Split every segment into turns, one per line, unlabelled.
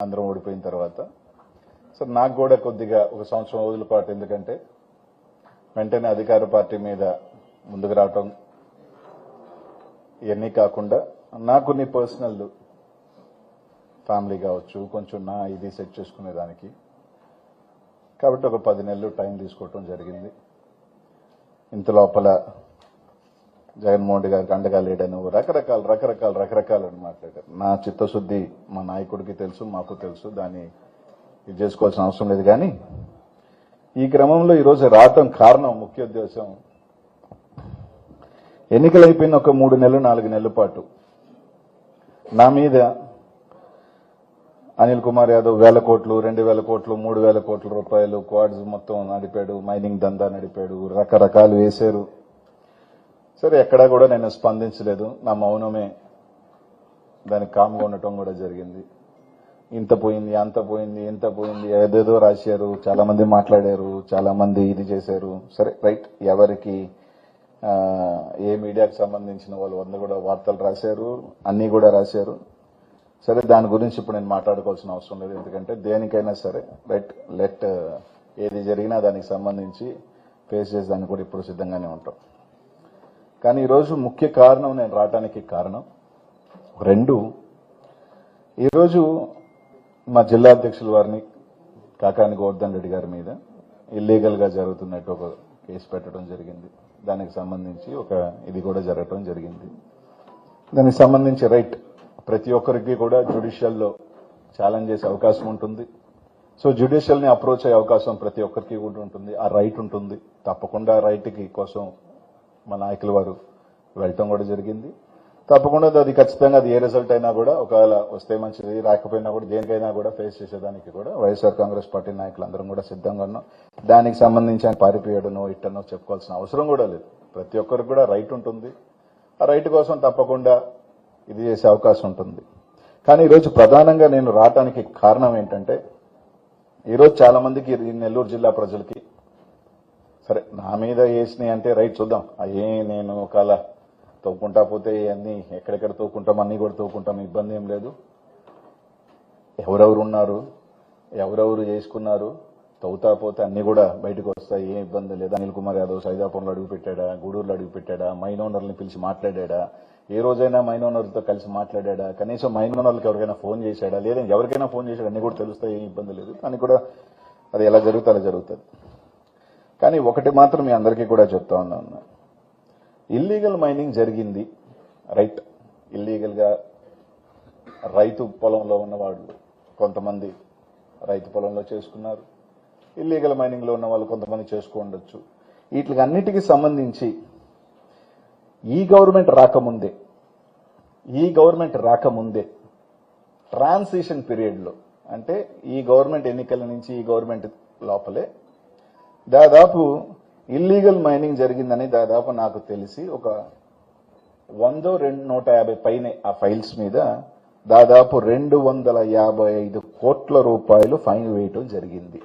అందరం ఓడిపోయిన తర్వాత సో నాకు కూడా కొద్దిగా ఒక సంవత్సరం రోజుల పాటు ఎందుకంటే వెంటనే అధికార పార్టీ మీద ముందుకు రావటం ఇవన్నీ కాకుండా నాకు కొన్ని పర్సనల్ ఫ్యామిలీ కావచ్చు కొంచెం నా ఇది సెట్ చేసుకునేదానికి కాబట్టి ఒక 10 నెలలు టైం తీసుకోవటం జరిగింది. ఇంత లోపల జగన్మోహన్ రెడ్డి గారికి అండగా లేడని రకరకాలు అని మాట్లాడారు. నా చిత్తశుద్ధి మా నాయకుడికి తెలుసు, మాకు తెలుసు, దాన్ని ఇది చేసుకోవాల్సిన అవసరం లేదు. కానీ ఈ క్రమంలో ఈరోజు రావటం కారణం ముఖ్య ఉద్దేశం ఎన్నికలు అయిపోయిన ఒక 3 నెలలు 4 నెలల పాటు నా మీద అనిల్ కుమార్ యాదవ్ 1000 కోట్లు 2000 కోట్లు 3000 కోట్ల రూపాయలు క్వాడ్స్ మొత్తం నడిపాడు, మైనింగ్ దందా నడిపాడు, రకరకాలు వేశారు. సరే ఎక్కడా కూడా నేను స్పందించలేదు, నా మౌనమే దానికి కామ్గా ఉండటం కూడా జరిగింది. ఇంత పోయింది అంత పోయింది ఎంత పోయింది ఏదేదో రాశారు, చాలా మంది మాట్లాడారు, చాలా మంది ఇది చేశారు. సరే రైట్, ఎవరికి ఏ మీడియాకు సంబంధించిన వాళ్ళు 100 కూడా వార్తలు రాశారు, అన్ని కూడా రాశారు. సరే దాని గురించి ఇప్పుడు నేను మాట్లాడుకోవాల్సిన అవసరం లేదు, ఎందుకంటే దేనికైనా సరే రైట్ లెట్ ఏది జరిగినా దానికి సంబంధించి ఫేస్ చేసేదానికి కూడా ఇప్పుడు సిద్ధంగానే ఉంటాం. కానీ ఈరోజు ముఖ్య కారణం నేను రావడానికి కారణం 2. ఈరోజు మా జిల్లా అధ్యక్షుల వారిని కాకాని గోవర్ధన్ రెడ్డి గారి మీద ఇల్లీగల్ గా జరుగుతున్నట్టు ఒక కేసు పెట్టడం జరిగింది. దానికి సంబంధించి ఒక ఇది కూడా జరగటం జరిగింది. దానికి సంబంధించి రైట్ ప్రతి ఒక్కరికి కూడా జ్యుడిషియల్లో ఛాలెంజ్ చేసే అవకాశం ఉంటుంది. సో జ్యుడిషియల్ ని అప్రోచ్ అయ్యే అవకాశం ప్రతి ఒక్కరికి కూడా ఉంటుంది, ఆ రైట్ ఉంటుంది. తప్పకుండా రైట్కి కోసం మా నాయకుల వారు వెళ్ళటం కూడా జరిగింది. తప్పకుండా అది ఖచ్చితంగా అది ఏ రిజల్ట్ అయినా కూడా ఒకవేళ వస్తే మంచిది, రాకపోయినా కూడా దేనికైనా కూడా ఫేస్ చేసేదానికి కూడా వైఎస్ఆర్ కాంగ్రెస్ పార్టీ నాయకులందరం కూడా సిద్ధంగా ఉన్నాం. దానికి సంబంధించి ఆయన పారిపోయాడనో ఇట్టనో చెప్పుకోవాల్సిన అవసరం కూడా లేదు. ప్రతి ఒక్కరికి కూడా రైట్ ఉంటుంది, ఆ రైట్ కోసం తప్పకుండా ఇది చేసే అవకాశం ఉంటుంది. కానీ ఈరోజు ప్రధానంగా నేను రావటానికి కారణం ఏంటంటే ఈరోజు చాలా మందికి నెల్లూరు జిల్లా ప్రజలకి సరే నా మీద వేసినాయి అంటే రైట్ చూద్దాం, అయ్యే నేను ఒకవేళ తవ్వుకుంటా పోతే అన్ని ఎక్కడెక్కడ తవ్వుకుంటాం అన్ని కూడా తవ్వుకుంటాం, ఇబ్బంది ఏం లేదు. ఎవరెవరు ఉన్నారు, ఎవరెవరు చేసుకున్నారు, తవ్వుతా పోతే అన్ని కూడా బయటకు వస్తాయి, ఏం ఇబ్బంది లేదు. అనిల్ కుమార్ యాదవ్ సైదాపురంలో అడుగు పెట్టాడా, గూడూరులో అడుగు పెట్టాడా, మైన్ ఓనర్ని పిలిచి మాట్లాడా, ఏ రోజైనా మైన్ ఓనర్లతో కలిసి మాట్లాడా, కనీసం మైన్ ఓనర్లకు ఎవరికైనా ఫోన్ చేశాడా, లేదా ఎవరికైనా ఫోన్ చేశాడా, అన్ని కూడా తెలుస్తాయి, ఏం ఇబ్బంది లేదు. కానీ కూడా అది ఎలా జరుగుతుంది అలా జరుగుతుంది. కానీ ఒకటి మాత్రం మీ అందరికీ కూడా చెప్తా ఉన్నాను, ఇల్లీగల్ మైనింగ్ జరిగింది రైట్. ఇల్లీగల్ గా రైతు పొలంలో ఉన్న వాళ్ళు కొంతమంది రైతు పొలంలో చేసుకున్నారు, ఇల్లీగల్ మైనింగ్ లో ఉన్న వాళ్ళు కొంతమంది చేసుకోండొచ్చు. వీటికి అన్నిటికీ సంబంధించి ఈ గవర్నమెంట్ రాకముందే ట్రాన్సిషన్ పీరియడ్ లో అంటే ఈ గవర్నమెంట్ ఎన్నికల నుంచి ఈ గవర్నమెంట్ లోపలే దాదాపు ఇల్లీగల్ మైనింగ్ జరిగిందని దాదాపు నాకు తెలిసి ఒక 100-150 పైనే ఆ ఫైల్స్ మీద దాదాపు 255 కోట్ల రూపాయలు ఫైన్ వేయటం జరిగింది.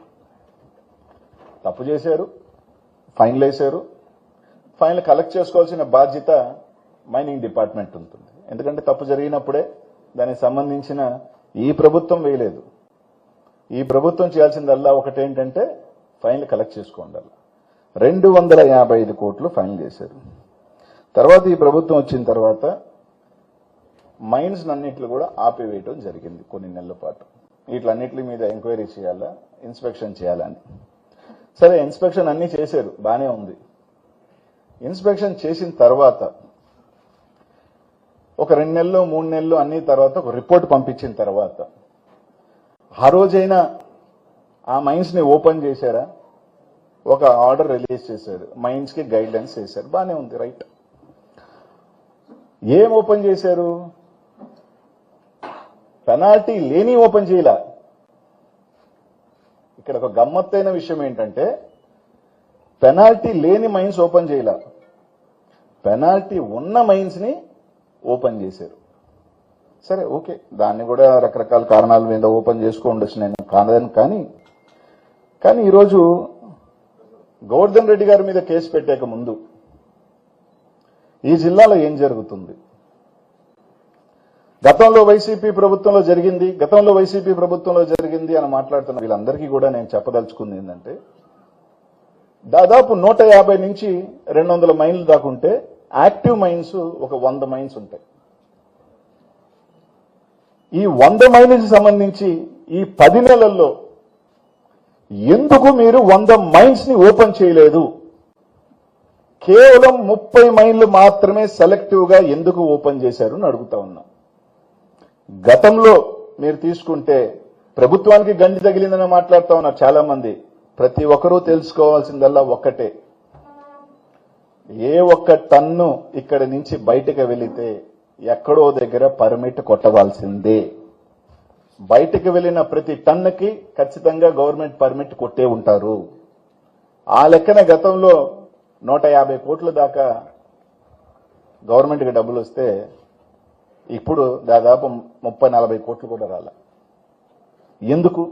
తప్పు చేశారు, ఫైన్లు వేశారు. ఫైన్లు కలెక్ట్ చేసుకోవాల్సిన బాధ్యత మైనింగ్ డిపార్ట్మెంట్ ఉంటుంది. ఎందుకంటే తప్పు జరిగినప్పుడే దానికి సంబంధించిన ఈ ప్రభుత్వం వేయలేదు. ఈ ప్రభుత్వం చేయాల్సిందల్లా ఒకటేంటంటే ఫైన్లు కలెక్ట్ చేసుకోండాలి. 255 కోట్లు ఫైన్ చేశారు. తర్వాత ఈ ప్రభుత్వం వచ్చిన తర్వాత మైన్స్ అన్నింటిలో కూడా ఆపివేయటం జరిగింది కొన్ని నెలల పాటు. వీటిలన్నింటి మీద ఎంక్వైరీ చేయాలా, ఇన్స్పెక్షన్ చేయాలని. సరే ఇన్స్పెక్షన్ అన్ని చేశారు, బానే ఉంది. ఇన్స్పెక్షన్ చేసిన తర్వాత ఒక 2 నెలలు 3 నెలలు అన్ని తర్వాత ఒక రిపోర్ట్ పంపించిన తర్వాత ఆ రోజైనా ఆ మైన్స్ ని ఓపెన్ చేశారా, ఒక ఆర్డర్ రిలీజ్ చేశారు, మైన్స్ కి గైడ్ లైన్స్ చేశారు, బానే ఉంది రైట్. ఏం ఓపెన్ చేశారు, పెనాల్టీ లేని ఓపెన్ చేయలా. ఇక్కడ ఒక గమ్మత్తైన విషయం ఏంటంటే పెనాల్టీ లేని మైన్స్ ఓపెన్ చేయలా, పెనాల్టీ ఉన్న మైన్స్ ని ఓపెన్ చేశారు. సరే ఓకే, దాన్ని కూడా రకరకాల కారణాల మీద ఓపెన్ చేసుకోండొచ్చు, నేను కాదని. కానీ ఈరోజు గోవర్ధన్ రెడ్డి గారి మీద కేసు పెట్టాక ముందు ఈ జిల్లాలో ఏం జరుగుతుంది, గతంలో వైసీపీ ప్రభుత్వంలో జరిగింది అని మాట్లాడుతున్న వీళ్ళందరికీ కూడా నేను చెప్పదలుచుకుంది ఏంటంటే దాదాపు 150 నుంచి 200 మైన్లు దాకుంటే యాక్టివ్ మైన్స్ ఒక 100 మైన్స్ ఉంటాయి. ఈ 100 మైన్కి సంబంధించి ఈ 10 నెలల్లో ఎందుకు మీరు 100 మైన్స్ ని ఓపెన్ చేయలేదు? కేవలం 30 మైన్లు మాత్రమే సెలెక్టివ్ గా ఎందుకు ఓపెన్ చేశారు అని అడుగుతా ఉన్నా. గతంలో మీరు తీసుకుంటే ప్రభుత్వానికి గండి తగిలిందని మాట్లాడుతా ఉన్నారు చాలా మంది. ప్రతి ఒక్కరూ తెలుసుకోవాల్సిందల్లా ఒక్కటే, ఏ ఒక్క టన్ను ఇక్కడి నుంచి బయటకు వెళితే ఎక్కడో దగ్గర పర్మిట్ కొట్టవలసిందే. బయటకు వెళ్లిన ప్రతి టన్నుకి ఖచ్చితంగా గవర్నమెంట్ పర్మిట్ కొట్టే ఉంటారు. ఆ లెక్కన గతంలో 150 కోట్ల దాకా గవర్నమెంట్కి డబ్బులు వస్తే ఇప్పుడు దాదాపు 30-40 కోట్లు కూడా రాల. ఎందుకు?